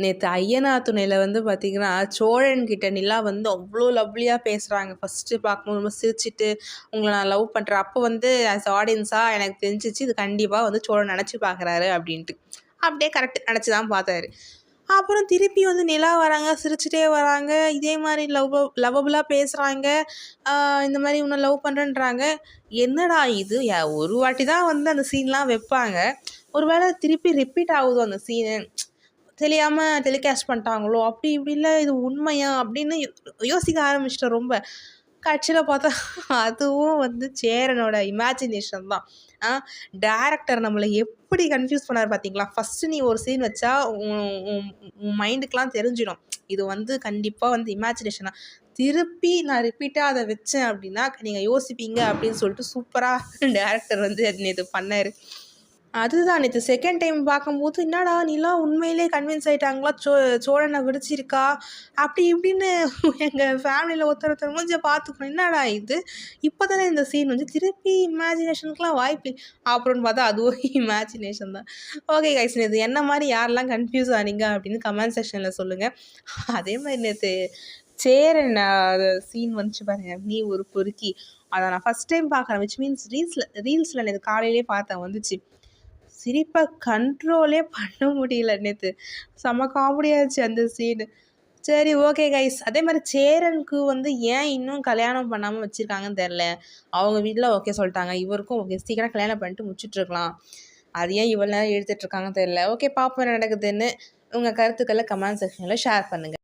நேற்று ஐயனார் துணையில் வந்து பார்த்திங்கன்னா சோழன் கிட்ட நிலா வந்து அவ்வளோ லவ்லியாக பேசுகிறாங்க. ஃபஸ்ட்டு பார்க்கும்போது ரொம்ப சிரிச்சிட்டு உங்களை நான் லவ் பண்ணுறேன். அப்போ வந்து ஆஸ் ஆடியன்ஸாக எனக்கு தெரிஞ்சிச்சு இது கண்டிப்பாக வந்து சோழன் நினச்சி பார்க்குறாரு அப்படின்ட்டு. அப்படியே கரெக்ட் நினச்சி தான் பார்த்தாரு. அப்புறம் திருப்பி வந்து நிலா வராங்க, சிரிச்சுட்டே வராங்க, இதே மாதிரி லவ்வபுளாக பேசுகிறாங்க, இந்த மாதிரி உன்னை லவ் பண்ணுறேன்றாங்க. என்னடா இது ஒரு வாட்டி தான் வந்து அந்த சீன்லாம் வைப்பாங்க, ஒரு வேளை திருப்பி ரிப்பீட் ஆகுதோ அந்த சீனு, தெரியாமல் டெலிகாஸ்ட் பண்ணிட்டாங்களோ அப்படி இப்படி இல்லை இது உண்மையா அப்படின்னு யோசிக்க ஆரம்பிச்சிட்டேன் ரொம்ப. கட்சியில் பார்த்தா அதுவும் வந்து சேரனோட இமேஜினேஷன் தான். டேரக்டர் நம்மளை எப்படி கன்ஃபியூஸ் பண்ணார் பார்த்தீங்களா? ஃபஸ்ட்டு நீ ஒரு சீன் வச்சா உன் மைண்டுக்கெலாம் தெரிஞ்சிடும் இது வந்து கண்டிப்பாக வந்து இமேஜினேஷனாக. திருப்பி நான் ரிப்பீட்டாக அதை வச்சேன் அப்படின்னா நீங்கள் யோசிப்பீங்க அப்படின்னு சொல்லிட்டு சூப்பராக டேரக்டர் வந்து நேற்று பண்ணார். அதுதான் நேற்று செகண்ட் டைம் பார்க்கும்போது என்னடா நீலாம் உண்மையிலே கன்வின்ஸ் ஆகிட்டாங்களா சோழனை விடிச்சிருக்கா அப்படி இப்படின்னு எங்கள் ஃபேமிலியில் ஒருத்தர் மூஞ்ச பார்த்துக்கணும். என்னடா இது இப்போ தானே இந்த சீன் வந்து திருப்பி இமேஜினேஷனுக்குலாம் வாய்ப்பு அப்புறம்னு பார்த்தா அதுவும் இமேஜினேஷன் தான். ஓகே கைஸ், நேற்று என்ன மாதிரி யாரெல்லாம் கன்ஃபியூஸ் ஆனீங்க அப்படின்னு கமெண்ட் செக்ஷனில் சொல்லுங்கள். அதே மாதிரி நேற்று சேரன் சீன் வந்துச்சு பாருங்க, நீ ஒரு பொறுக்கி, அதை நான் ஃபஸ்ட் டைம் பார்க்குறேன். விச் மீன்ஸ் ரீல்ஸில் நேற்று காலையிலே பார்த்தேன் வந்துச்சு. சிரிப்பை கண்ட்ரோலே பண்ண முடியல நேற்று. செம காமெடியாச்சு அந்த சீனு. சரி ஓகே கைஸ், அதே மாதிரி சேரனுக்கு வந்து ஏன் இன்னும் கல்யாணம் பண்ணாமல் வச்சுருக்காங்கன்னு தெரில. அவங்க வீட்டில் ஓகே சொல்லிட்டாங்க, இவருக்கும் ஓகே சீக்கிரம் கல்யாணம் பண்ணிட்டு முடிச்சுட்ருக்கலாம். அது ஏன் இவ்வளோ நேரம் இழுத்துட்ருக்காங்கன்னு தெரில. ஓகே பார்ப்போம் என்ன நடக்குதுன்னு. உங்கள் கருத்துக்களை கமெண்ட் செக்ஷனில் ஷேர் பண்ணுங்கள்.